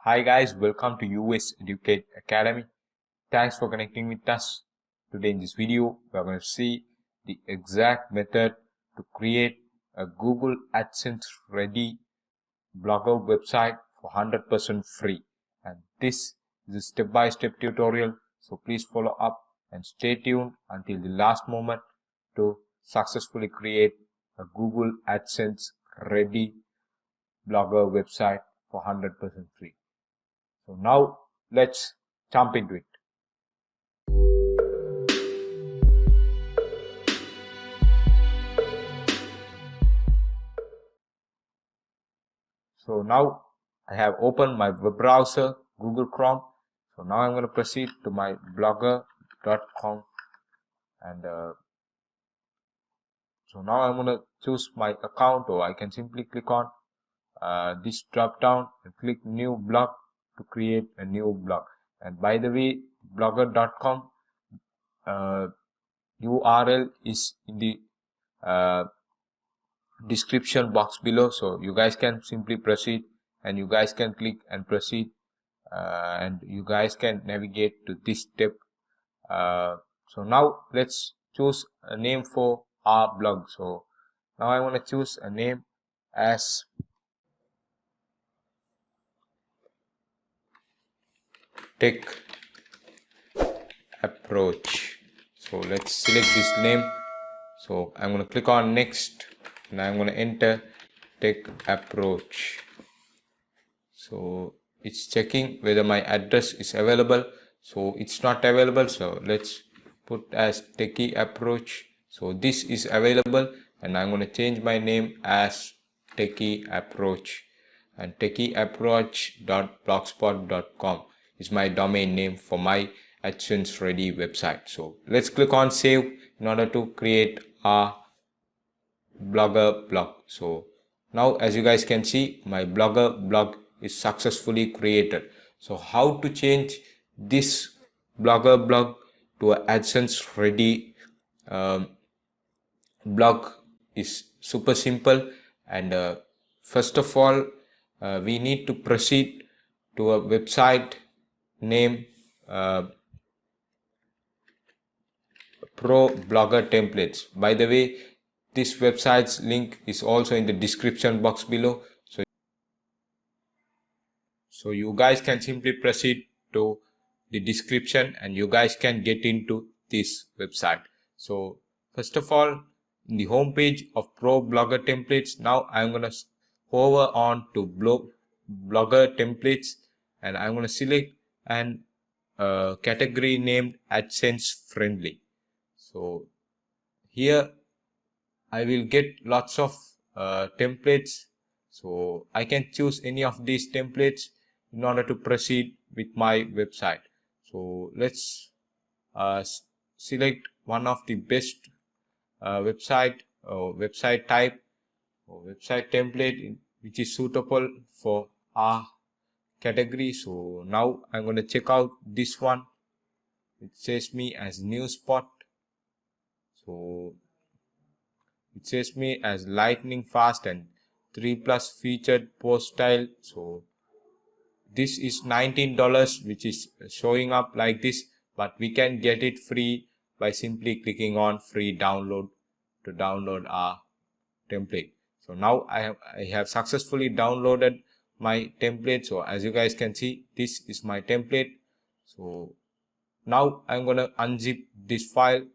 Hi guys, welcome to US Educate Academy. Thanks for connecting with us. Today in this video, we are going to see the exact method to create a Google AdSense ready blogger website for 100% free. And this is a step-by-step tutorial, so please follow up and stay tuned until the last moment to successfully create a Google AdSense ready blogger website for 100% free. So now let's jump into it. So now I have opened my web browser, Google Chrome. So now I'm going to proceed to my blogger.com and so now I'm going to choose my account, or I can simply click on this drop down and click new blog to create a new blog. And by the way, blogger.com URL is in the description box below, so you guys can simply proceed and you guys can click and proceed and you guys can navigate to this step. So now let's choose a name for our blog. So now I want to choose a name as Tech Approach. So let's select this name. So I'm going to click on next and I'm going to enter Tech Approach. So it's checking whether my address is available. So it's not available, so let's put as Techie Approach. So this is available and I'm going to change my name as Techie Approach, and techieapproach.blogspot.com is my domain name for my AdSense ready website. So let's click on save in order to create a blogger blog. So now as you guys can see, my blogger blog is successfully created. So how to change this blogger blog to an AdSense ready blog is super simple. And first of all, we need to proceed to a website name Pro Blogger Templates. By the way, this website's link is also in the description box below, so you guys can simply proceed to the description and you guys can get into this website. So first of all, in the home page of Pro Blogger Templates, now I'm going to hover on to Blogger Templates and I'm going to select an category named AdSense Friendly. So here I will get lots of templates, so I can choose any of these templates in order to proceed with my website. So let's select one of the best website type or website template which is suitable for our category. So now I'm going to check out this one. It says me as new spot. So it says me as lightning fast and 3+ featured post style. So this is $19, which is showing up like this, but we can get it free by simply clicking on free download to download our template. So now I have successfully downloaded my template. So as you guys can see, this is my template. So now I'm going to unzip this file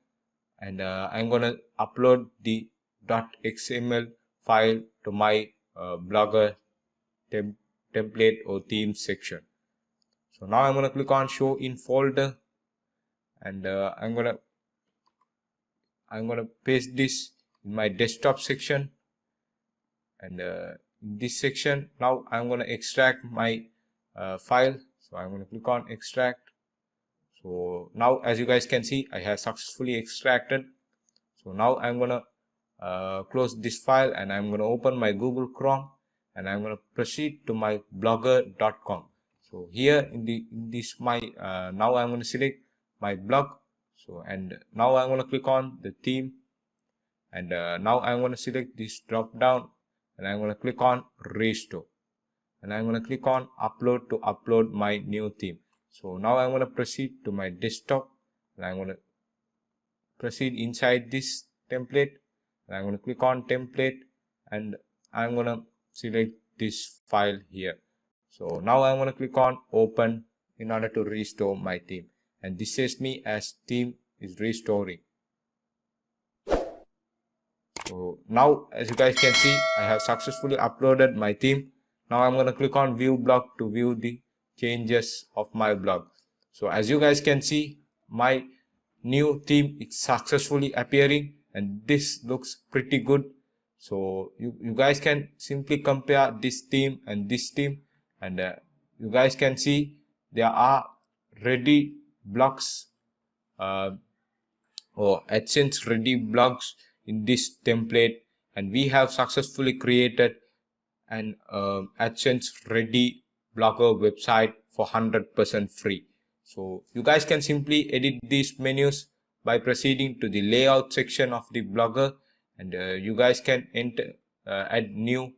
and I'm going to upload the .xml file to my blogger template or theme section. So now I'm going to click on show in folder and I'm going to paste this in my desktop section, and in this section now I'm going to extract my file. So I'm going to click on extract. So now as you guys can see, I have successfully extracted. So now I'm going to close this file and I'm going to open my Google Chrome and I'm going to proceed to my blogger.com. So here in this my now I'm going to select my blog. So and now I'm going to click on the theme, and now I'm going to select this drop down and I'm going to click on restore. and I'm going to click on upload to upload my new theme. So now I'm going to proceed to my desktop, and I'm going to proceed inside this template, and I'm going to click on template, and I'm going to select this file here. So now I'm going to click on open in order to restore my theme, and this says me as theme is restoring. So now as you guys can see, I have successfully uploaded my theme. Now I'm going to click on view blog to view the changes of my blog. So as you guys can see, my new theme is successfully appearing, and this looks pretty good. So you guys can simply compare this theme and this theme, and you guys can see there are ready blogs or AdSense ready blogs in this template, and we have successfully created an AdSense ready blogger website for 100% free. So you guys can simply edit these menus by proceeding to the layout section of the blogger, and you guys can enter add new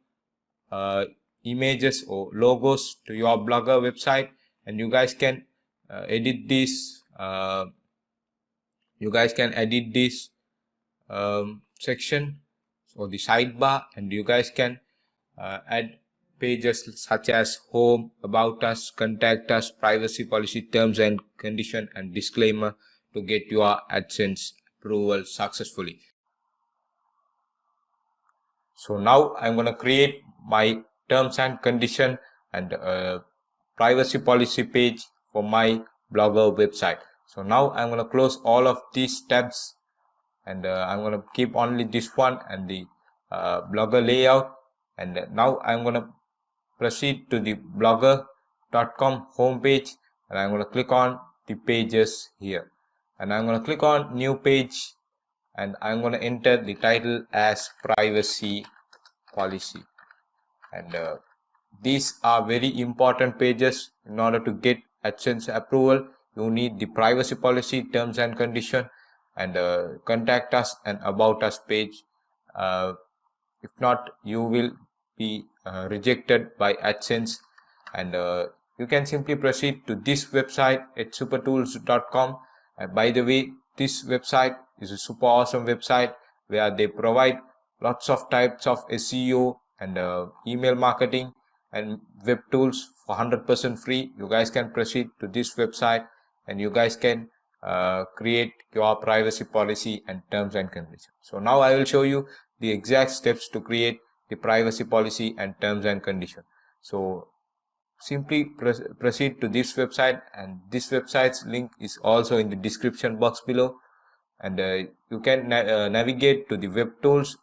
images or logos to your blogger website, and you guys can edit this section or the sidebar, and you guys can add pages such as home, about us, contact us, privacy policy, terms and condition, and disclaimer to get your AdSense approval successfully. So now I'm going to create my terms and condition and privacy policy page for my blogger website. So now I'm going to close all of these tabs, and I'm going to keep only this one and the blogger layout, and now I'm going to proceed to the blogger.com homepage, and I'm going to click on the pages here, and I'm going to click on new page, and I'm going to enter the title as privacy policy, and these are very important pages. In order to get AdSense approval, you need the privacy policy, terms and condition, and contact us and about us page. If not, you will be rejected by AdSense, and you can simply proceed to this website at supertools.com. And by the way, this website is a super awesome website where they provide lots of types of SEO and email marketing and web tools for 100% free. You guys can proceed to this website, and you guys can create your privacy policy and terms and conditions. So now I will show you the exact steps to create the privacy policy and terms and condition. So simply proceed to this website, and this website's link is also in the description box below, and you can navigate to the web tools.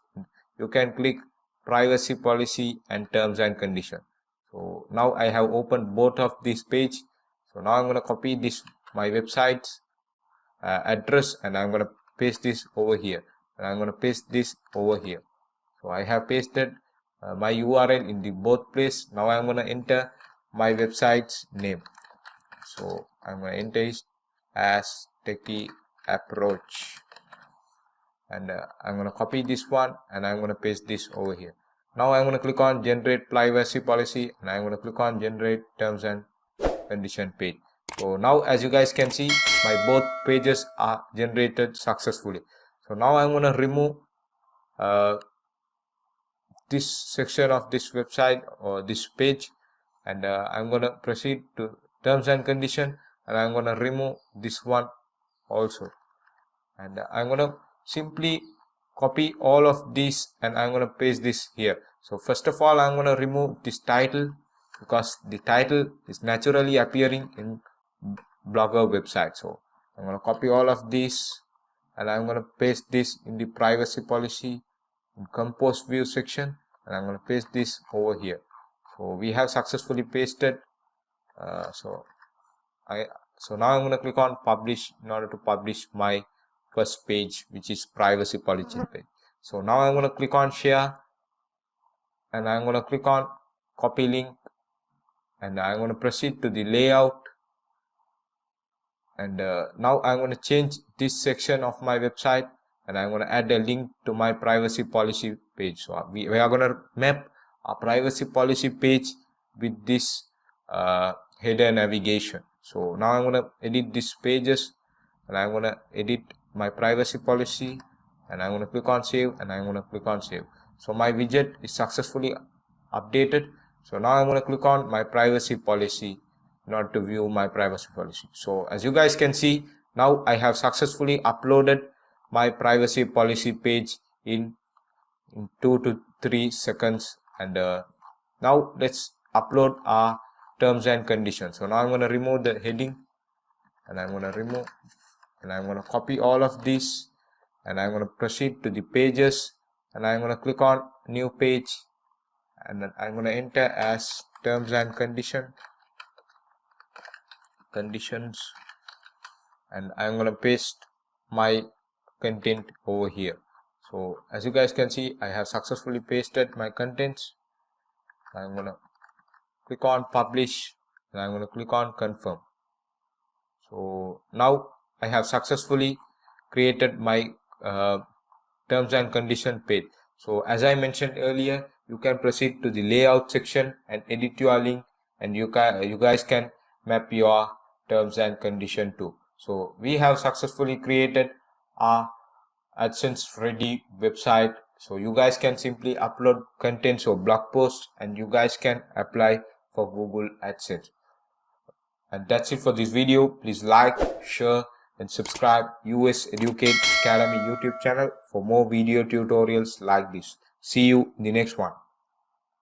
You can click privacy policy and terms and condition. So now I have opened both of this page. So now I'm going to copy this my website's address, and I'm going to paste this over here, and I'm going to paste this over here. So I have pasted my URL in the both place. Now I'm going to enter my website's name. So I'm going to enter it as Techie Approach, and I'm going to copy this one, and I'm going to paste this over here. Now I'm going to click on generate privacy policy, and I'm going to click on generate terms and condition page. So now as you guys can see, my both pages are generated successfully. So now I'm going to remove this section of this website or this page, and I'm going to proceed to terms and condition, and I'm going to remove this one also, and I'm going to simply copy all of these, and I'm going to paste this here. So first of all, I'm going to remove this title because the title is naturally appearing in blogger website. So I'm going to copy all of these, and I'm going to paste this in the privacy policy in compose view section, and I'm going to paste this over here. So we have successfully pasted. So now I'm going to click on publish in order to publish my first page, which is privacy policy page. So now I'm going to click on share, and I'm going to click on copy link, and I'm going to proceed to the layout, and now I'm going to change this section of my website, and I'm going to add a link to my privacy policy page. So we are going to map our privacy policy page with this header navigation. So now I'm going to edit these pages, and I'm going to edit my privacy policy, and I'm going to click on save, and I'm going to click on save. So my widget is successfully updated. So now I'm going to click on my privacy policy in order to view my privacy policy. So as you guys can see, now I have successfully uploaded my privacy policy page in 2 to 3 seconds. And now let's upload our terms and conditions. So now I'm going to remove the heading, and I'm going to remove, and I'm going to copy all of these, and I'm going to proceed to the pages, and I'm going to click on new page, and then I'm going to enter as terms and conditions, and I'm going to paste my content over here. So as you guys can see, I have successfully pasted my contents. I'm going to click on publish, and I'm going to click on confirm. So now I have successfully created my terms and condition page. So as I mentioned earlier, you can proceed to the layout section and edit your link, and you guys can map your terms and condition too. So we have successfully created our AdSense ready website. So you guys can simply upload contents or blog posts, and you guys can apply for Google AdSense. And that's it for this video. Please like, share, and subscribe US Educate Academy YouTube channel for more video tutorials like this. See you in the next one.